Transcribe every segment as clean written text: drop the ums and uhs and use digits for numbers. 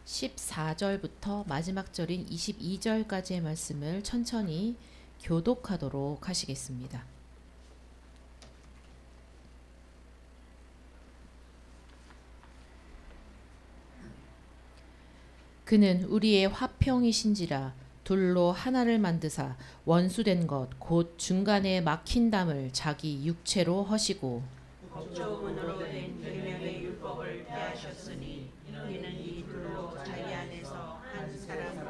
14절부터 마지막 절인 22절까지의 말씀을 천천히 교독하도록 하시겠습니다. 그는 우리의 화평이신지라 둘로 하나를 만드사 원수된 것 곧 중간에 막힌 담을 자기 육체로 허시고 법조문으로 된 계명의 율법을 폐하셨으니 이는 이 둘로 자기 안에서 한 사람을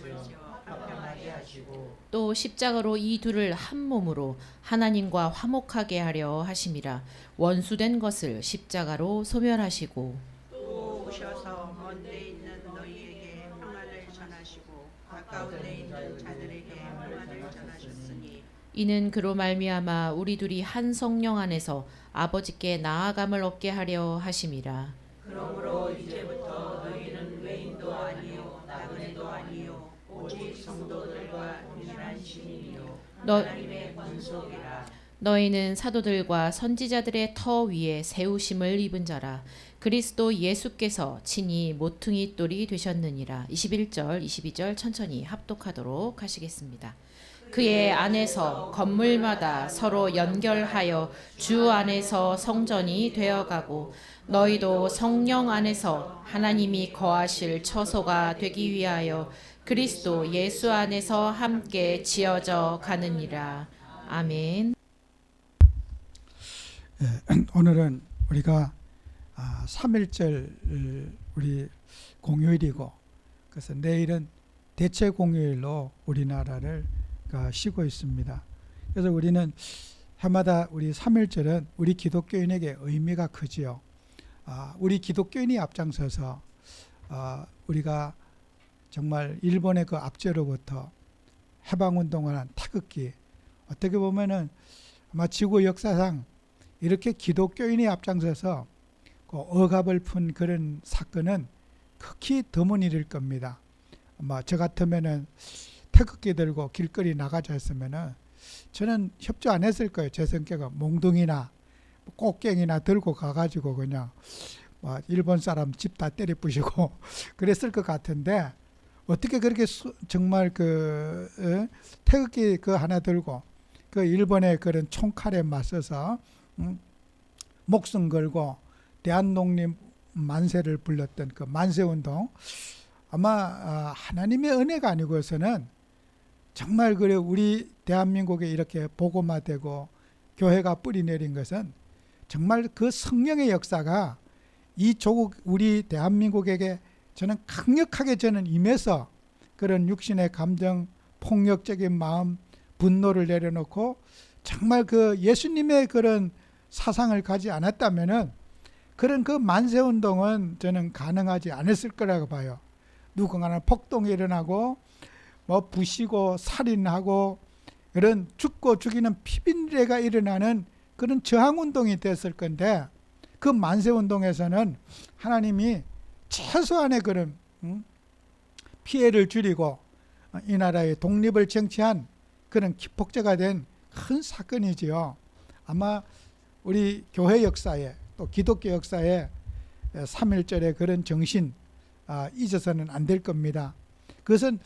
세워 화평하게 하시고 또 십자가로 이 둘을 한 몸으로 하나님과 화목하게 하려 하심이라. 원수된 것을 십자가로 소멸하시고 또 오셔서 먼데 있는 너희에게 평안을 전하시고 가까운데 있는 자들에게 평안을 전하셨으니 이는 그로 말미암아 우리 둘이 한 성령 안에서 아버지께 나아감을 얻게 하려 하심이라. 그러므로 이제부터 너희는 외인도 아니요 나그네도 아니요 오직 성도들과 동일한 시민이요 하나님의 권속이라. 너희는 사도들과 선지자들의 터 위에 세우심을 입은 자라. 그리스도 예수께서 친히 모퉁이 돌이 되셨느니라. 21절 22절 천천히 합독하도록 하시겠습니다. 그의 안에서 건물마다 서로 연결하여 주 안에서 성전이 되어가고 너희도 성령 안에서 하나님이 거하실 처소가 되기 위하여 그리스도 예수 안에서 함께 지어져 가느니라. 아멘. 오늘은 우리가 3.1절 우리 공휴일이고, 그래서 내일은 대체 공휴일로 우리나라를 쉬고 있습니다. 그래서 우리는 해마다 우리 3.1절은 우리 기독교인에게 의미가 크지요. 우리 기독교인이 앞장서서 우리가 정말 일본의 그 압제로부터 해방운동을 한 태극기, 어떻게 보면은 아마 지구 역사상 이렇게 기독교인이 앞장서서 그 억압을 푼 그런 사건은 극히 드문 일일 겁니다. 아마 저 같으면은 태극기 들고 길거리 나가자 했으면은 저는 협조 안 했을 거예요. 제 성격은 몽둥이나 꽃갱이나 들고 가가지고 그냥 일본 사람 집 다 때려 부시고 그랬을 것 같은데, 어떻게 그렇게 정말 태극기 하나 들고 그 일본의 그런 총칼에 맞서서 목숨 걸고 대한독립 만세를 불렀던 그 만세운동, 아마 하나님의 은혜가 아니고서는 정말 그래 우리 대한민국에 이렇게 복음화되고 교회가 뿌리내린 것은 정말 그 성령의 역사가 이 조국 우리 대한민국에게 저는 강력하게 임해서 그런 육신의 감정, 폭력적인 마음, 분노를 내려놓고 정말 그 예수님의 그런 사상을 가지 않았다면은 그런 그 만세운동은 저는 가능하지 않았을 거라고 봐요. 누군가는 폭동이 일어나고 부시고 살인하고 그런 죽고 죽이는 피빈례가 일어나는 그런 저항운동이 됐을 건데, 그 만세운동에서는 하나님이 최소한의 그런 피해를 줄이고 이 나라의 독립을 쟁취한 그런 기폭제가 된 큰 사건이지요. 아마 우리 교회 역사에 또 기독교 역사에 3.1절의 그런 정신 잊어서는 안 될 겁니다. 그것은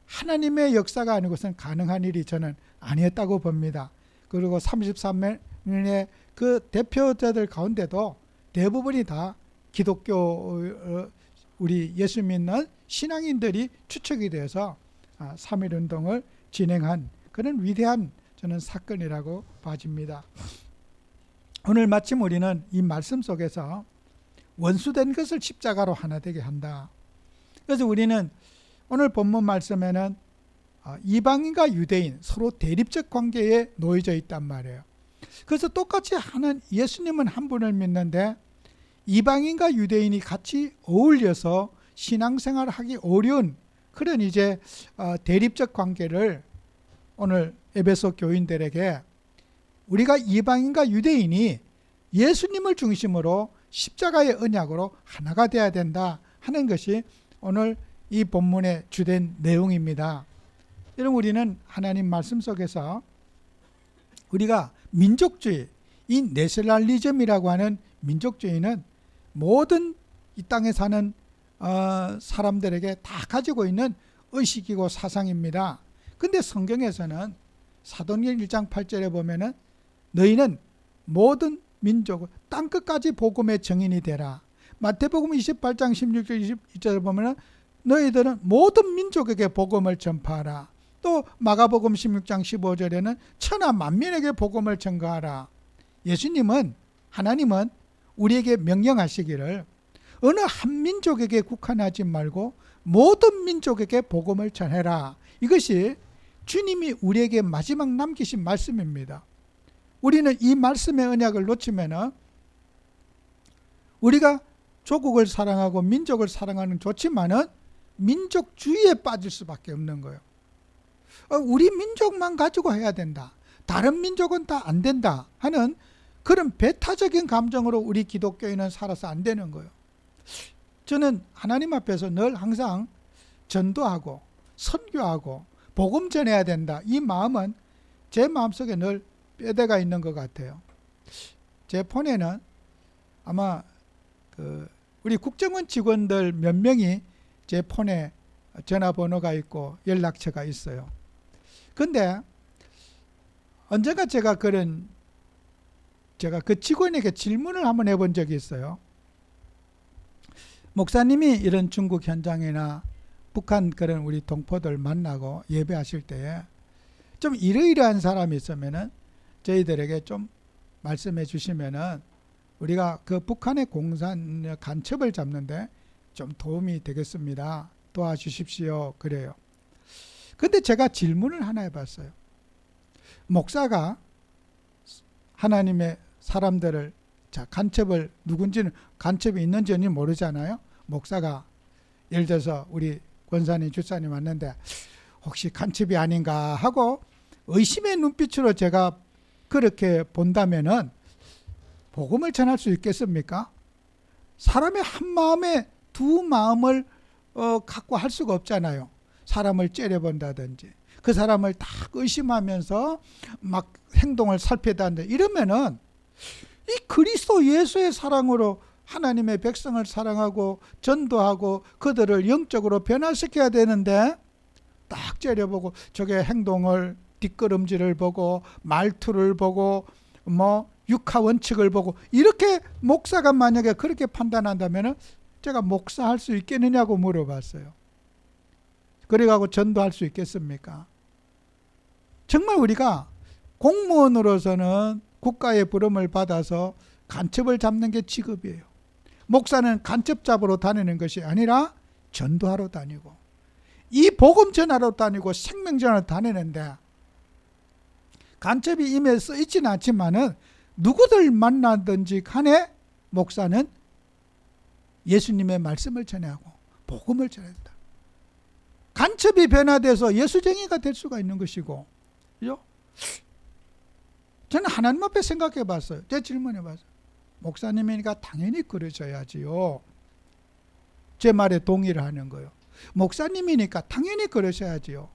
하나님의 역사가 아니고선 가능한 일이 저는 아니었다고 봅니다. 그리고 33년의 그 대표자들 가운데도 대부분이 다 기독교 우리 예수 믿는 신앙인들이 추측이 돼서 3.1운동을 진행한 그런 위대한 저는 사건이라고 봐집니다. 오늘 마침 우리는 이 말씀 속에서 원수된 것을 십자가로 하나 되게 한다. 그래서 우리는 오늘 본문 말씀에는 이방인과 유대인 서로 대립적 관계에 놓여져 있단 말이에요. 그래서 똑같이 하는 예수님은 한 분을 믿는데 이방인과 유대인이 같이 어울려서 신앙생활을 하기 어려운 그런 이제 대립적 관계를 오늘 에베소 교인들에게 우리가 이방인과 유대인이 예수님을 중심으로 십자가의 언약으로 하나가 되어야 된다 하는 것이 오늘 이 본문의 주된 내용입니다. 여러분, 우리는 하나님 말씀 속에서 우리가 민족주의, 이 내셔널리즘이라고 하는 민족주의는 모든 이 땅에 사는 사람들에게 다 가지고 있는 의식이고 사상입니다. 근데 성경에서는 사도행전 1장 8절에 보면은 너희는 모든 민족을 땅끝까지 복음의 증인이 되라. 마태복음 28장 16절 22절에 보면은 너희들은 모든 민족에게 복음을 전파하라. 또 마가복음 16장 15절에는 천하 만민에게 복음을 전가하라. 예수님은, 하나님은 우리에게 명령하시기를 어느 한 민족에게 국한하지 말고 모든 민족에게 복음을 전해라. 이것이 주님이 우리에게 마지막 남기신 말씀입니다. 우리는 이 말씀의 언약을 놓치면은 우리가 조국을 사랑하고 민족을 사랑하는 좋지만은 민족주의에 빠질 수밖에 없는 거예요. 우리 민족만 가지고 해야 된다. 다른 민족은 다 안 된다 하는 그런 배타적인 감정으로 우리 기독교인은 살아서 안 되는 거예요. 저는 하나님 앞에서 늘 항상 전도하고 선교하고 복음 전해야 된다. 이 마음은 제 마음속에 늘 뼈대가 있는 것 같아요. 제 폰에는 아마 우리 국정원 직원들 몇 명이 제 폰에 전화번호가 있고 연락처가 있어요. 근데 언젠가 제가 그 직원에게 질문을 한번 해본 적이 있어요. 목사님이 이런 중국 현장이나 북한 그런 우리 동포들 만나고 예배하실 때에 좀 이러이러한 사람이 있으면은 저희들에게 좀 말씀해 주시면은 우리가 그 북한의 공산 간첩을 잡는데 좀 도움이 되겠습니다. 도와주십시오. 그래요. 근데 제가 질문을 하나 해봤어요. 목사가 하나님의 사람들을 간첩을 누군지는 간첩이 있는지 없는지 모르잖아요. 목사가 예를 들어서 우리 권사님 주사님 왔는데 혹시 간첩이 아닌가 하고 의심의 눈빛으로 제가 그렇게 본다면은 복음을 전할 수 있겠습니까? 사람의 한 마음에 두 마음을 갖고 할 수가 없잖아요. 사람을 째려본다든지 그 사람을 딱 의심하면서 막 행동을 살펴다든지 이러면은 이 그리스도 예수의 사랑으로 하나님의 백성을 사랑하고 전도하고 그들을 영적으로 변화시켜야 되는데 딱 째려보고 저게 행동을 뒷걸음질을 보고 말투를 보고 뭐 육하 원칙을 보고 이렇게 목사가 만약에 그렇게 판단한다면 제가 목사할 수 있겠느냐고 물어봤어요. 그래가지고 전도할 수 있겠습니까? 정말 우리가 공무원으로서는 국가의 부름을 받아서 간첩을 잡는 게 직업이에요. 목사는 간첩 잡으러 다니는 것이 아니라 전도하러 다니고 이 복음 전하러 다니고 생명 전하러 다니는데 간첩이 임에 써 있지는 않지만은 누구들 만나든지 간에 목사는 예수님의 말씀을 전하고 복음을 전해야 된다. 간첩이 변화돼서 예수쟁이가 될 수가 있는 것이고, 그죠? 저는 하나님 앞에 생각해 봤어요. 제 질문해 봤어요. 목사님이니까 당연히 그러셔야지요. 제 말에 동의를 하는 거예요. 목사님이니까 당연히 그러셔야지요.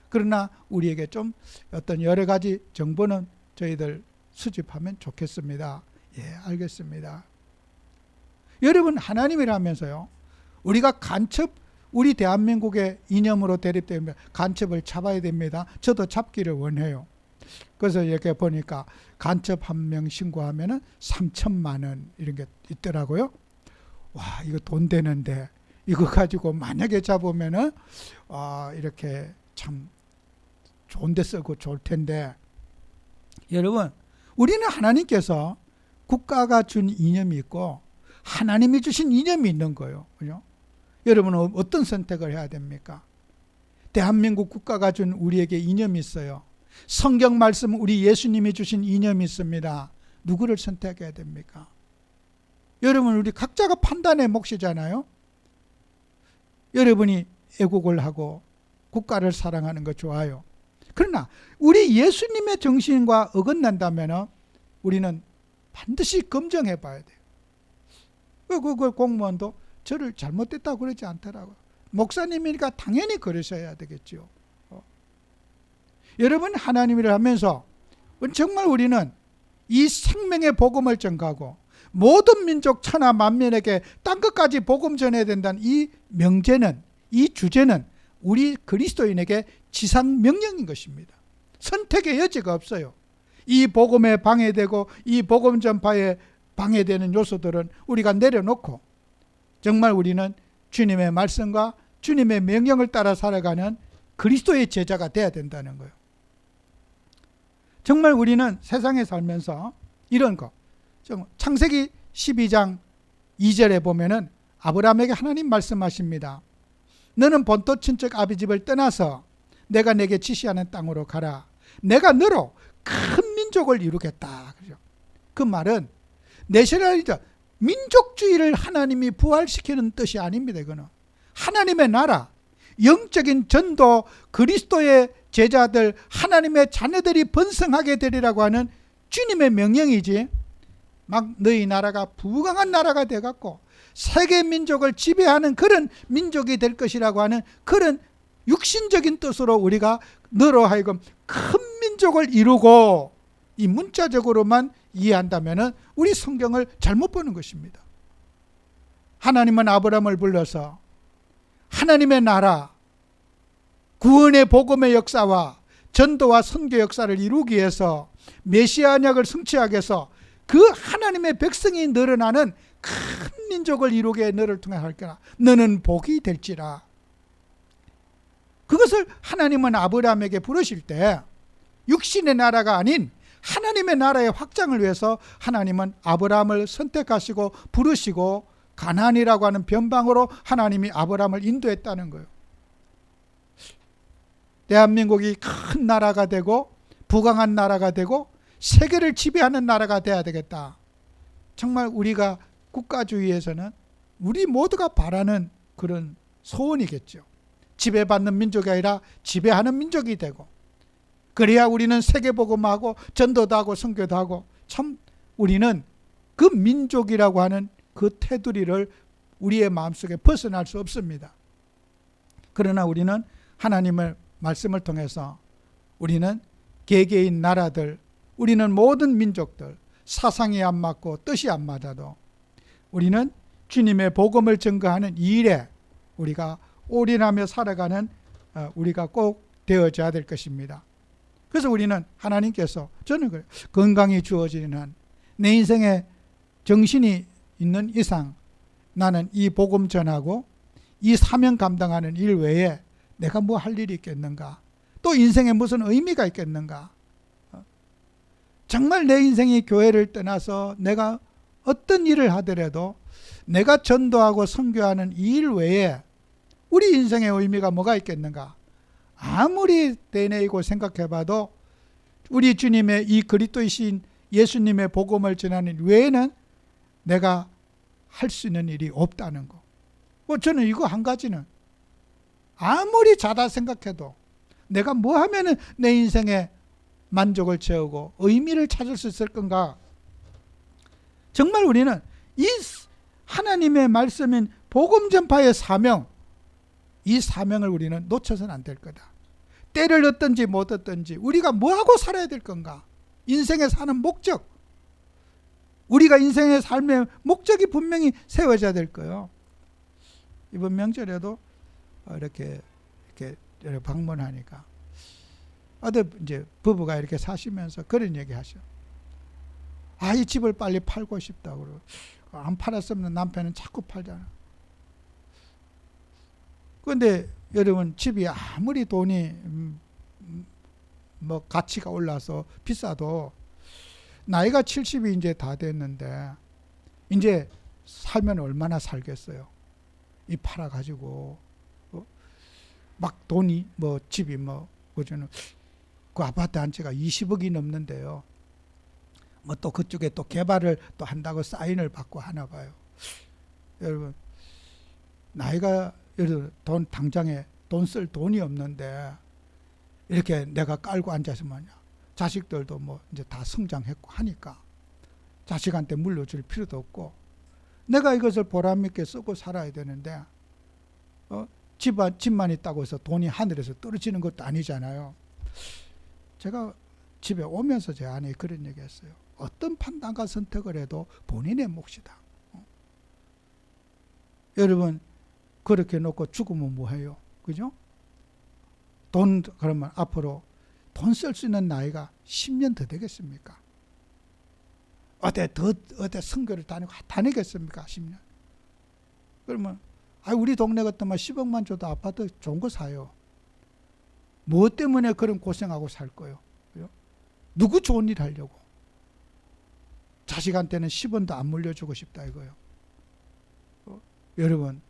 그러나 우리에게 좀 어떤 여러 가지 정보는 저희들 수집하면 좋겠습니다. 예, 알겠습니다. 여러분, 하나님이라면서요. 우리가 간첩, 우리 대한민국의 이념으로 대립되면 간첩을 잡아야 됩니다. 저도 잡기를 원해요. 그래서 이렇게 보니까 간첩 한 명 신고하면은 3천만 원 이런 게 있더라고요. 와, 이거 돈 되는데 이거 가지고 만약에 잡으면은 이렇게 참 좋은 데 쓰고 좋을 텐데, 여러분, 우리는 하나님께서 국가가 준 이념이 있고 하나님이 주신 이념이 있는 거예요. 그죠? 여러분은 어떤 선택을 해야 됩니까? 대한민국 국가가 준 우리에게 이념이 있어요. 성경 말씀 우리 예수님이 주신 이념이 있습니다. 누구를 선택해야 됩니까? 여러분, 우리 각자가 판단의 몫이잖아요. 여러분이 애국을 하고 국가를 사랑하는 거 좋아요. 그러나 우리 예수님의 정신과 어긋난다면 우리는 반드시 검증해 봐야 돼요. 그 공무원도 저를 잘못됐다고 그러지 않더라고요. 목사님이니까 당연히 그러셔야 되겠죠. 여러분, 하나님이라 하면서 정말 우리는 이 생명의 복음을 전가하고 모든 민족 천하 만민에게 땅끝까지 복음 전해야 된다는 이 명제는, 이 주제는 우리 그리스도인에게 지상 명령인 것입니다. 선택의 여지가 없어요. 이 복음에 방해되고 이 복음 전파에 방해되는 요소들은 우리가 내려놓고 정말 우리는 주님의 말씀과 주님의 명령을 따라 살아가는 그리스도의 제자가 되어야 된다는 거예요. 정말 우리는 세상에 살면서 이런 거, 창세기 12장 2절에 보면은 아브라함에게 하나님 말씀하십니다. 너는 본토 친척 아비집을 떠나서 내가 내게 지시하는 땅으로 가라. 내가 너로 큰 민족을 이루겠다. 그 말은 내셔널리즘, 민족주의를 하나님이 부활시키는 뜻이 아닙니다. 이거는 하나님의 나라, 영적인 전도, 그리스도의 제자들, 하나님의 자녀들이 번성하게 되리라고 하는 주님의 명령이지, 막 너희 나라가 부강한 나라가 돼갖고 세계 민족을 지배하는 그런 민족이 될 것이라고 하는 그런 육신적인 뜻으로 우리가 너로 하여금 큰 민족을 이루고 이 문자적으로만 이해한다면 우리 성경을 잘못 보는 것입니다. 하나님은 아브라함을 불러서 하나님의 나라, 구원의 복음의 역사와 전도와 선교 역사를 이루기 위해서 메시아 언약을 성취하기 위해서 그 하나님의 백성이 늘어나는 큰 민족을 이루게 너를 통해 할 거라. 너는 복이 될지라. 그것을 하나님은 아브라함에게 부르실 때 육신의 나라가 아닌 하나님의 나라의 확장을 위해서 하나님은 아브라함을 선택하시고 부르시고 가나안이라고 하는 변방으로 하나님이 아브라함을 인도했다는 거예요. 대한민국이 큰 나라가 되고 부강한 나라가 되고 세계를 지배하는 나라가 돼야 되겠다. 정말 우리가 국가주의에서는 우리 모두가 바라는 그런 소원이겠죠. 지배받는 민족이 아니라 지배하는 민족이 되고, 그래야 우리는 세계복음하고 전도도 하고 선교도 하고, 참 우리는 그 민족이라고 하는 그 테두리를 우리의 마음속에 벗어날 수 없습니다. 그러나 우리는 하나님의 말씀을 통해서 우리는 개개인 나라들, 우리는 모든 민족들, 사상이 안 맞고 뜻이 안 맞아도 우리는 주님의 복음을 증거하는 이 일에 우리가 올인하며 살아가는 우리가 꼭 되어져야 될 것입니다. 그래서 우리는 하나님께서, 저는 그래요, 건강이 주어지는 한, 내 인생에 정신이 있는 이상 나는 이 복음 전하고 이 사명 감당하는 일 외에 내가 뭐 할 일이 있겠는가? 또 인생에 무슨 의미가 있겠는가? 정말 내 인생이 교회를 떠나서 내가 어떤 일을 하더라도 내가 전도하고 선교하는 이 일 외에 우리 인생의 의미가 뭐가 있겠는가? 아무리 되뇌이고 생각해봐도 우리 주님의 이 그리스도이신 예수님의 복음을 전하는 외에는 내가 할 수 있는 일이 없다는 거. 저는 이거 한 가지는 아무리 자다 생각해도 내가 뭐 하면은 내 인생에 만족을 채우고 의미를 찾을 수 있을 건가? 정말 우리는 이 하나님의 말씀인 복음 전파의 사명, 이 사명을 우리는 놓쳐서는 안 될 거다. 때를 얻든지 못 얻든지 우리가 뭐하고 살아야 될 건가? 인생에 사는 목적, 우리가 인생의 삶의 목적이 분명히 세워져야 될 거예요. 이번 명절에도 이렇게 방문하니까 어디 이제 부부가 이렇게 사시면서 그런 얘기 하셔. 이 집을 빨리 팔고 싶다고 그러고, 안 팔았으면 남편은 자꾸 팔잖아. 그런데 여러분, 집이 아무리 돈이 뭐 가치가 올라서 비싸도 나이가 70이 이제 다 됐는데 이제 살면 얼마나 살겠어요? 이 팔아가지고 막 돈이 뭐 집이 뭐 그저는 그 아파트 한 채가 20억이 넘는데요. 뭐 또 그쪽에 또 개발을 또 한다고 사인을 받고 하나 봐요. 여러분, 나이가 여러분 돈 당장에 돈 쓸 돈이 없는데 이렇게 내가 깔고 앉아서 뭐냐, 자식들도 뭐 이제 다 성장했고 하니까 자식한테 물려줄 필요도 없고 내가 이것을 보람 있게 쓰고 살아야 되는데 집만 있다고 해서 돈이 하늘에서 떨어지는 것도 아니잖아요. 제가 집에 오면서 제 아내에 그런 얘기 했어요. 어떤 판단과 선택을 해도 본인의 몫이다. 여러분 그렇게 놓고 죽으면 뭐해요? 그죠? 돈 그러면 앞으로 돈 쓸 수 있는 나이가 10년 더 되겠습니까? 어디 선교를 다니겠습니까? 10년. 그러면 우리 동네 같으면 10억만 줘도 아파트 좋은 거 사요. 무엇 때문에 그런 고생하고 살 거예요? 그죠? 누구 좋은 일 하려고? 자식한테는 10원도 안 물려주고 싶다 이거예요. 여러분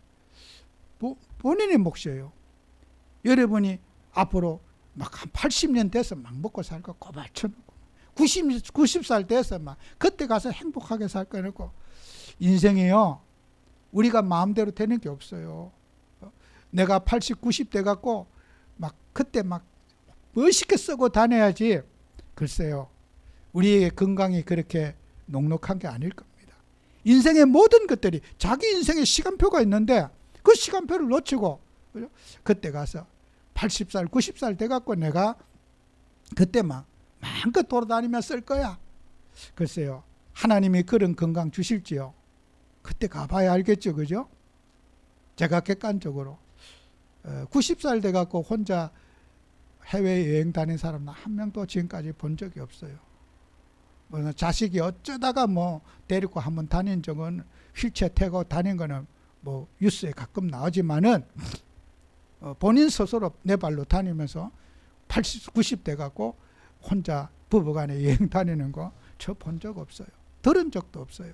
본인의 몫이에요. 여러분이 앞으로 막 한 80년 돼서 막 먹고 살 거 고발 쳐놓고 90살 돼서 막 그때 가서 행복하게 살 거 해놓고 인생이요. 우리가 마음대로 되는 게 없어요. 내가 80, 90 돼갖고 막 그때 막 멋있게 쓰고 다녀야지. 글쎄요. 우리의 건강이 그렇게 녹록한 게 아닐 겁니다. 인생의 모든 것들이 자기 인생의 시간표가 있는데 그 시간표를 놓치고 그죠? 그때 가서 80살, 90살 돼갖고 내가 그때 막 마음껏 돌아다니며 쓸 거야. 글쎄요. 하나님이 그런 건강 주실지요. 그때 가봐야 알겠죠. 그죠? 제가 객관적으로 90살 돼갖고 혼자 해외여행 다닌 사람 한 명도 지금까지 본 적이 없어요. 자식이 어쩌다가 데리고 한번 다닌 적은 휠체어 태고 다닌 거는 뉴스에 가끔 나오지만은 본인 스스로 내 발로 다니면서 80, 90 돼갖고 혼자 부부간에 여행 다니는 거 저 본 적 없어요. 들은 적도 없어요.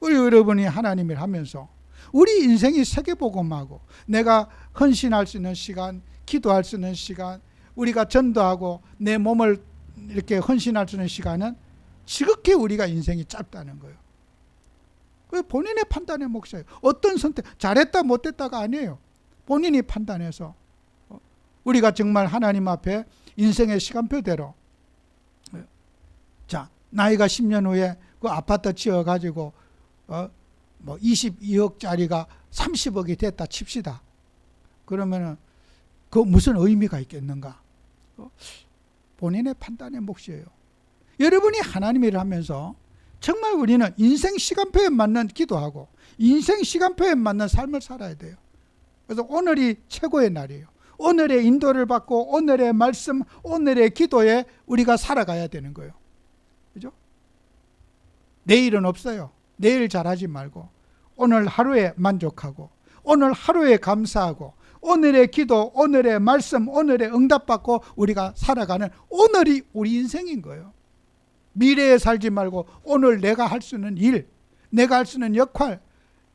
우리 여러분이 하나님을 하면서 우리 인생이 세계복음하고 내가 헌신할 수 있는 시간, 기도할 수 있는 시간, 우리가 전도하고 내 몸을 이렇게 헌신할 수 있는 시간은 지극히 우리가 인생이 짧다는 거예요. 본인의 판단의 몫이에요. 어떤 선택, 잘했다 못했다가 아니에요. 본인이 판단해서 우리가 정말 하나님 앞에 인생의 시간표대로 자 나이가 10년 후에 그 아파트 지어가지고 22억짜리가 30억이 됐다 칩시다. 그러면은 그 무슨 의미가 있겠는가? 본인의 판단의 몫이에요. 여러분이 하나님 일을 하면서 정말 우리는 인생 시간표에 맞는 기도하고 인생 시간표에 맞는 삶을 살아야 돼요. 그래서 오늘이 최고의 날이에요. 오늘의 인도를 받고 오늘의 말씀, 오늘의 기도에 우리가 살아가야 되는 거예요. 그죠? 내일은 없어요. 내일 잘하지 말고 오늘 하루에 만족하고 오늘 하루에 감사하고 오늘의 기도, 오늘의 말씀, 오늘의 응답받고 우리가 살아가는 오늘이 우리 인생인 거예요. 미래에 살지 말고 오늘 내가 할 수 있는 일, 내가 할 수 있는 역할,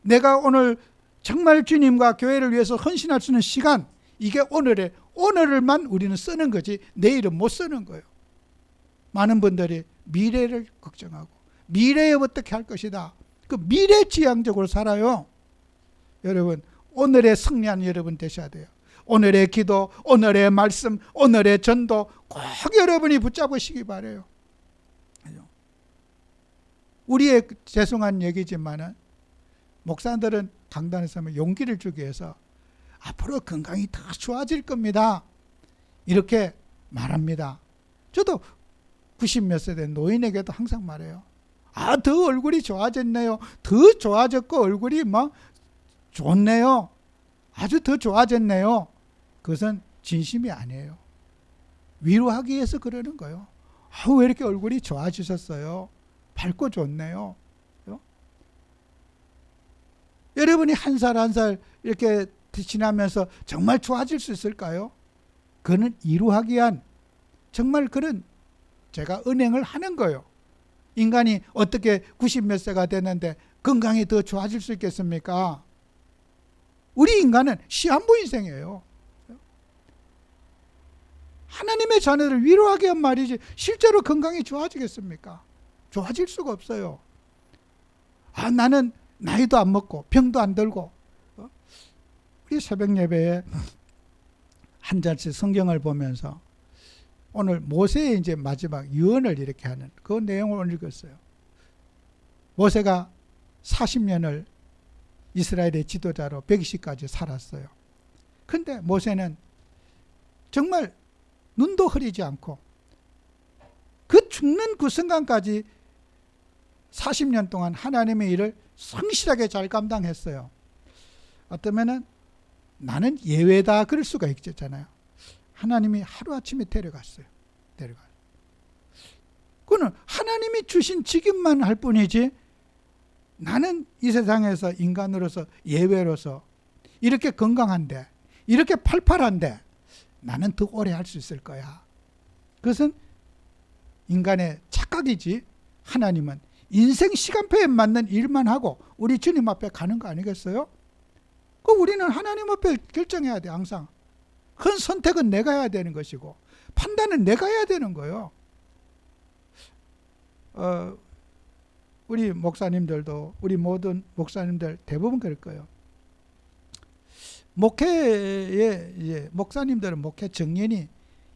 내가 오늘 정말 주님과 교회를 위해서 헌신할 수 있는 시간, 이게 오늘을만 우리는 쓰는 거지 내일은 못 쓰는 거예요. 많은 분들이 미래를 걱정하고 미래에 어떻게 할 것이다. 그 미래지향적으로 살아요. 여러분 오늘의 승리한 여러분 되셔야 돼요. 오늘의 기도, 오늘의 말씀, 오늘의 전도 꼭 여러분이 붙잡으시기 바라요. 우리의 죄송한 얘기지만은 목사들은 강단에서 하면 용기를 주기 위해서 앞으로 건강이 더 좋아질 겁니다. 이렇게 말합니다. 저도 90몇 세 된 노인에게도 항상 말해요. 더 얼굴이 좋아졌네요. 더 좋아졌고 얼굴이 막 좋네요. 아주 더 좋아졌네요. 그것은 진심이 아니에요. 위로하기 위해서 그러는 거예요. 왜 이렇게 얼굴이 좋아지셨어요? 밝고 좋네요. 여러분이 한 살 한 살 이렇게 지나면서 정말 좋아질 수 있을까요? 그거는 위로하기 위한 정말 그런 제가 은행을 하는 거예요. 인간이 어떻게 90몇 세가 됐는데 건강이 더 좋아질 수 있겠습니까? 우리 인간은 시한부 인생이에요. 하나님의 자녀를 위로하기 위한 말이지 실제로 건강이 좋아지겠습니까? 좋아질 수가 없어요. 나는 나이도 안 먹고 병도 안 들고. 우리 새벽 예배에 한 잔씩 성경을 보면서 오늘 모세의 이제 마지막 유언을 이렇게 하는 그 내용을 읽었어요. 모세가 40년을 이스라엘의 지도자로 120까지 살았어요. 근데 모세는 정말 눈도 흐리지 않고 그 죽는 그 순간까지 40년 동안 하나님의 일을 성실하게 잘 감당했어요. 어쩌면은 나는 예외다 그럴 수가 있잖아요. 하나님이 하루아침에 데려갔어요. 그거는 하나님이 주신 직임만 할 뿐이지, 나는 이 세상에서 인간으로서 예외로서 이렇게 건강한데, 이렇게 팔팔한데 나는 더 오래 할 수 있을 거야. 그것은 인간의 착각이지, 하나님은 인생 시간표에 맞는 일만 하고 우리 주님 앞에 가는 거 아니겠어요? 그 우리는 하나님 앞에 결정해야 돼. 항상 큰 선택은 내가 해야 되는 것이고 판단은 내가 해야 되는 거예요. 우리 목사님들도, 우리 모든 목사님들 대부분 그럴 거예요. 목회에 이제 목사님들은 목회 정년이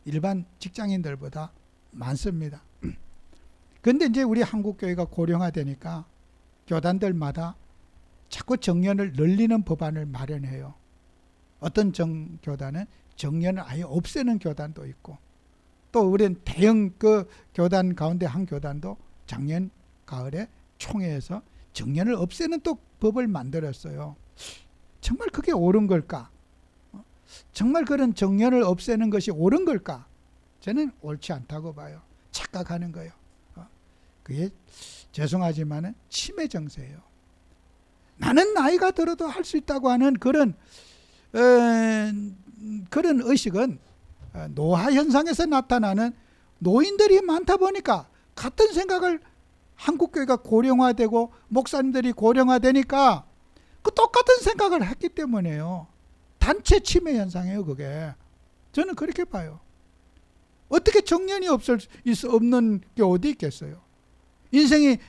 일반 직장인들보다 많습니다. 그런데 이제 우리 한국교회가 고령화되니까 교단들마다 자꾸 정년을 늘리는 법안을 마련해요. 어떤 교단은 정년을 아예 없애는 교단도 있고, 또 우리는 대형 그 교단 가운데 한 교단도 작년 가을에 총회에서 정년을 없애는 또 법을 만들었어요. 정말 그게 옳은 걸까? 정말 그런 정년을 없애는 것이 옳은 걸까? 저는 옳지 않다고 봐요. 착각하는 거예요. 그게 죄송하지만은 치매 정세예요. 나는 나이가 들어도 할 수 있다고 하는 그런 의식은 노화 현상에서 나타나는 노인들이 많다 보니까, 같은 생각을 한국교회가 고령화되고 목사님들이 고령화되니까 그 똑같은 생각을 했기 때문에요. 단체 치매 현상이에요, 그게. 저는 그렇게 봐요. 어떻게 정년이 없는 게 어디 있겠어요? 인생이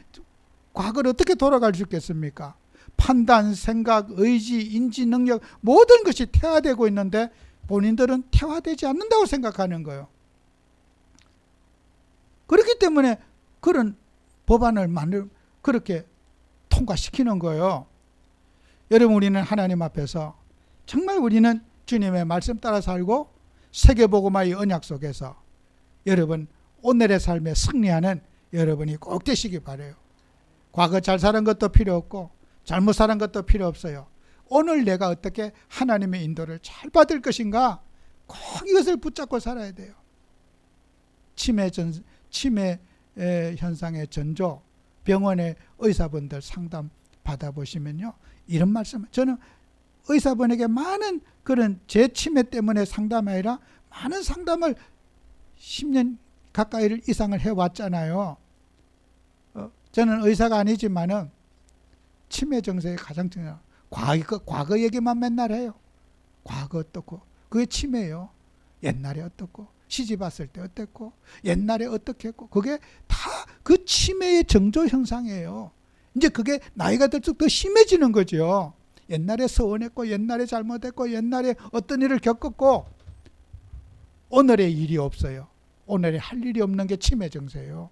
과거를 어떻게 돌아갈 수 있겠습니까? 판단, 생각, 의지, 인지 능력 모든 것이 퇴화되고 있는데 본인들은 퇴화되지 않는다고 생각하는 거예요. 그렇기 때문에 그런 법안을 그렇게 통과시키는 거예요. 여러분, 우리는 하나님 앞에서 정말 우리는 주님의 말씀 따라 살고 세계복음화의 언약 속에서 여러분 오늘의 삶에 승리하는 여러분이 꼭 되시기 바라요. 과거 잘 살은 것도 필요 없고 잘못 살은 것도 필요 없어요. 오늘 내가 어떻게 하나님의 인도를 잘 받을 것인가, 꼭 이것을 붙잡고 살아야 돼요. 치매 현상의 전조, 병원의 의사분들 상담 받아보시면요, 이런 말씀, 저는 의사분에게 많은 그런 제 치매 때문에 상담이 아니라 많은 상담을 10년 가까이 이상을 해왔잖아요. 저는 의사가 아니지만은 치매 정세의 가장 중요한 과거 얘기만 맨날 해요. 과거 어떻고, 그게 치매예요. 옛날에 어떻고, 시집 왔을 때 어땠고, 옛날에 어떻게 했고, 그게 다 그 치매의 정조 현상이에요. 이제 그게 나이가 들수록 더 심해지는 거죠. 옛날에 서운했고, 옛날에 잘못했고, 옛날에 어떤 일을 겪었고, 오늘의 일이 없어요. 오늘에 할 일이 없는 게 치매 정세예요.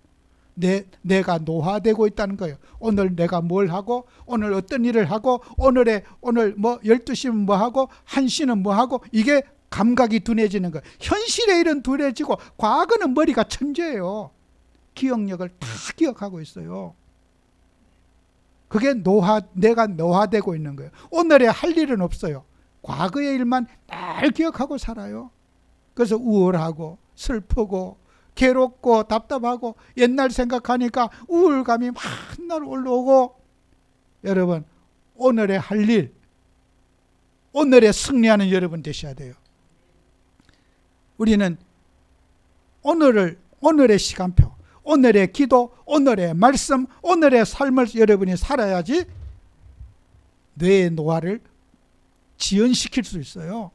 내가 노화되고 있다는 거예요. 오늘 내가 뭘 하고, 오늘 어떤 일을 하고, 오늘 뭐 12시면 뭐 하고, 1시는 뭐 하고, 이게 감각이 둔해지는 거예요. 현실의 일은 둔해지고 과거는 머리가 천재예요. 기억력을 다 기억하고 있어요. 그게 내가 노화되고 있는 거예요. 오늘에 할 일은 없어요. 과거의 일만 날 기억하고 살아요. 그래서 우울하고 슬프고 괴롭고 답답하고 옛날 생각하니까 우울감이 맨날 올라오고, 여러분 오늘에 할 일, 오늘에 승리하는 여러분 되셔야 돼요. 우리는 오늘의 시간표, 오늘의 기도, 오늘의 말씀, 오늘의 삶을 여러분이 살아야지 뇌의 노화를 지연시킬 수 있어요.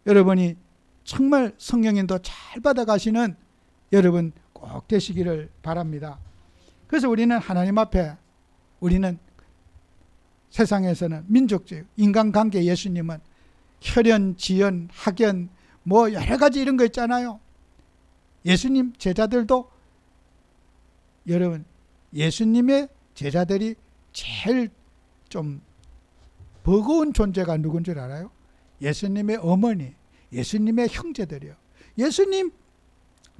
여러분이 정말 성령인도 잘 받아가시는 여러분 꼭 되시기를 바랍니다. 그래서 우리는 하나님 앞에, 우리는 세상에서는 민족주의, 인간관계, 예수님은 혈연, 지연, 학연 뭐 여러 가지 이런 거 있잖아요. 예수님 제자들도, 여러분 예수님의 제자들이 제일 좀 버거운 존재가 누군 줄 알아요? 예수님의 어머니, 예수님의 형제들이요. 예수님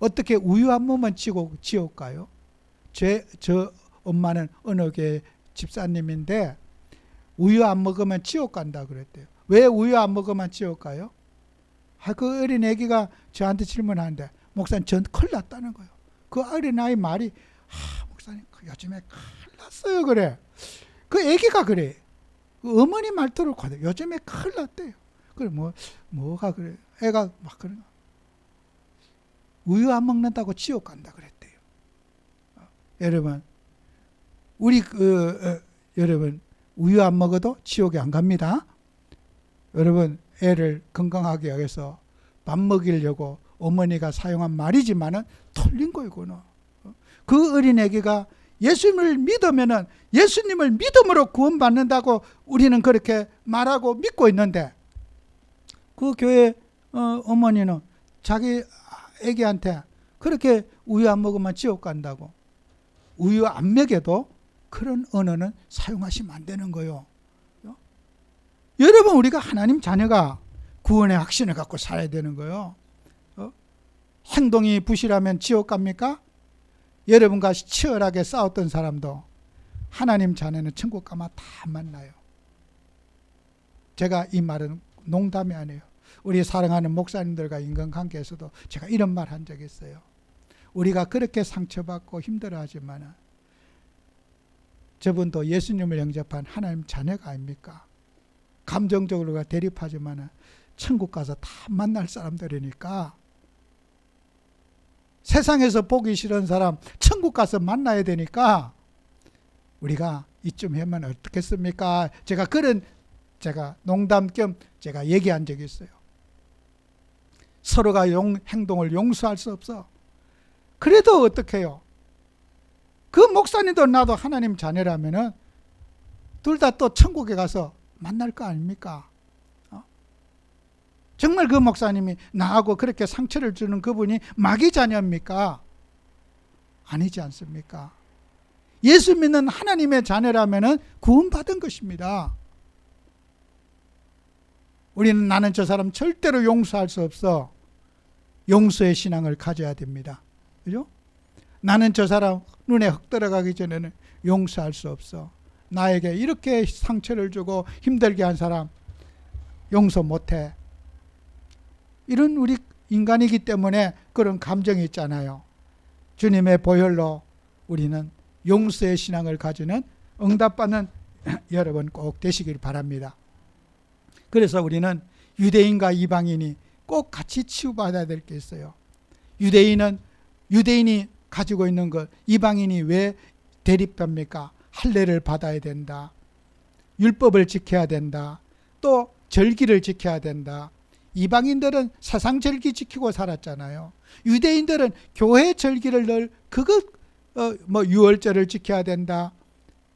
어떻게 우유 한 모만 지올까요? 저 엄마는 어느 게 집사님인데 우유 안 먹으면 지옥 간다 그랬대요. 왜 우유 안 먹으면 지옥 가요? 그 어린 애기가 저한테 질문하는데 목사님 전 큰일 났다는 거예요. 그 어린아이 말이 목사님 요즘에 큰일 났어요 그래. 그 애기가 그래. 그 어머니 말투를 거둬. 요즘에 큰일 났대요. 그래 뭐가 그래. 애가 막 그런 거. 우유 안 먹는다고 지옥 간다 그랬대요. 여러분 우리 여러분 우유 안 먹어도 지옥에 안 갑니다. 여러분 애를 건강하게 위해서 밥 먹이려고 어머니가 사용한 말이지만은 틀린 거예요. 그거는. 그 어린애기가 예수님을 믿으면은 예수님을 믿음으로 구원받는다고 우리는 그렇게 말하고 믿고 있는데 그 교회 어머니는 자기 애기한테 그렇게 우유 안 먹으면 지옥 간다고 우유 안 먹여도 그런 언어는 사용하시면 안 되는 거예요. 여러분 우리가 하나님 자녀가 구원의 확신을 갖고 살아야 되는 거예요. 행동이 부실하면 지옥 갑니까? 여러분과 치열하게 싸웠던 사람도 하나님 자녀는 천국 가면 다 만나요. 제가 이 말은 농담이 아니에요. 우리 사랑하는 목사님들과 인간관계에서도 제가 이런 말 한 적이 있어요. 우리가 그렇게 상처받고 힘들어하지만 저분도 예수님을 영접한 하나님 자녀가 아닙니까? 감정적으로 대립하지만 천국 가서 다 만날 사람들이니까 세상에서 보기 싫은 사람 천국 가서 만나야 되니까 우리가 이쯤 하면 어떻겠습니까? 제가 농담 겸 제가 얘기한 적이 있어요. 서로가 행동을 용서할 수 없어. 그래도 어떻게 해요? 그 목사님도 나도 하나님 자녀라면은 둘 다 또 천국에 가서 만날 거 아닙니까? 정말 그 목사님이 나하고 그렇게 상처를 주는 그분이 마귀 자녀입니까? 아니지 않습니까? 예수 믿는 하나님의 자녀라면은 구원받은 것입니다. 우리는 나는 저 사람 절대로 용서할 수 없어. 용서의 신앙을 가져야 됩니다. 그죠? 나는 저 사람 눈에 흙 들어가기 전에는 용서할 수 없어. 나에게 이렇게 상처를 주고 힘들게 한 사람 용서 못해. 이런 우리 인간이기 때문에 그런 감정이 있잖아요. 주님의 보혈로 우리는 용서의 신앙을 가지는 응답받는 여러분 꼭 되시길 바랍니다. 그래서 우리는 유대인과 이방인이 꼭 같이 치유받아야 될 게 있어요. 유대인이 가지고 있는 것 이방인이 왜 대립됩니까? 할례를 받아야 된다. 율법을 지켜야 된다. 또 절기를 지켜야 된다. 이방인들은 세상 절기 지키고 살았잖아요. 유대인들은 교회 절기를 늘 유월절을 지켜야 된다.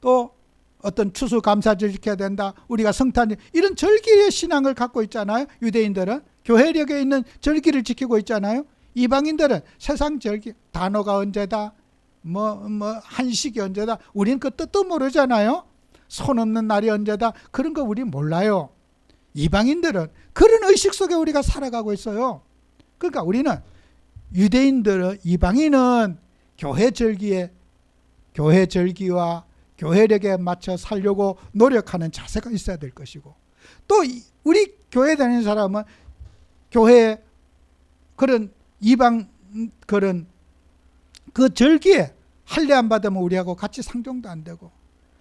또 어떤 추수감사절 지켜야 된다. 우리가 성탄절 이런 절기의 신앙을 갖고 있잖아요. 유대인들은 교회력에 있는 절기를 지키고 있잖아요. 이방인들은 세상 절기 단오가 언제다. 한식이 언제다. 우린 그 뜻도 모르잖아요. 손 없는 날이 언제다. 그런 거 우리 몰라요. 이방인들은 그런 의식 속에 우리가 살아가고 있어요. 그러니까 우리는 이방인은 교회 절기와 교회력에 맞춰 살려고 노력하는 자세가 있어야 될 것이고 또 우리 교회 다니는 사람은 교회 그런 이방 그런 그 절기에 할례 안 받으면 우리하고 같이 상종도 안 되고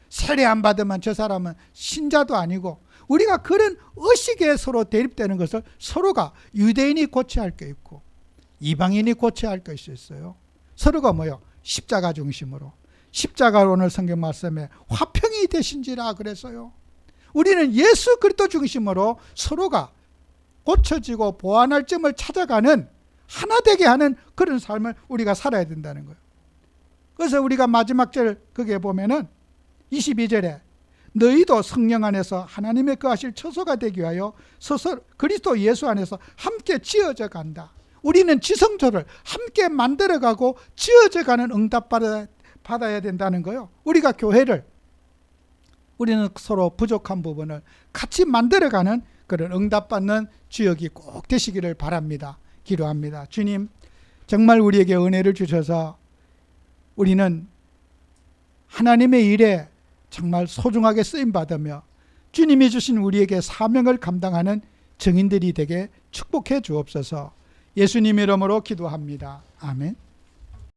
세례 안 받으면 저 사람은 신자도 아니고 우리가 그런 의식에 서로 대립되는 것을 서로가 유대인이 고쳐야 할 게 있고 이방인이 고쳐야 할 것이 있어요. 서로가 뭐요? 십자가 중심으로. 십자가로 오늘 성경 말씀에 화평이 되신지라 그랬어요. 우리는 예수 그리스도 중심으로 서로가 고쳐지고 보완할 점을 찾아가는 하나 되게 하는 그런 삶을 우리가 살아야 된다는 거예요. 그래서 우리가 마지막 절 거기에 보면은 22절에 너희도 성령 안에서 하나님의 거하실 처소가 되기 위하여 서서 그리스도 예수 안에서 함께 지어져 간다. 우리는 지성소를 함께 만들어가고 지어져가는 응답 받아야 된다는 거예요. 우리가 교회를 우리는 서로 부족한 부분을 같이 만들어가는 그런 응답받는 주역이 꼭 되시기를 바랍니다. 기도합니다. 주님, 정말 우리에게 은혜를 주셔서 우리는 하나님의 일에 정말 소중하게 쓰임받으며 주님이 주신 우리에게 사명을 감당하는 증인들이 되게 축복해 주옵소서. 예수님 이름으로 기도합니다. 아멘.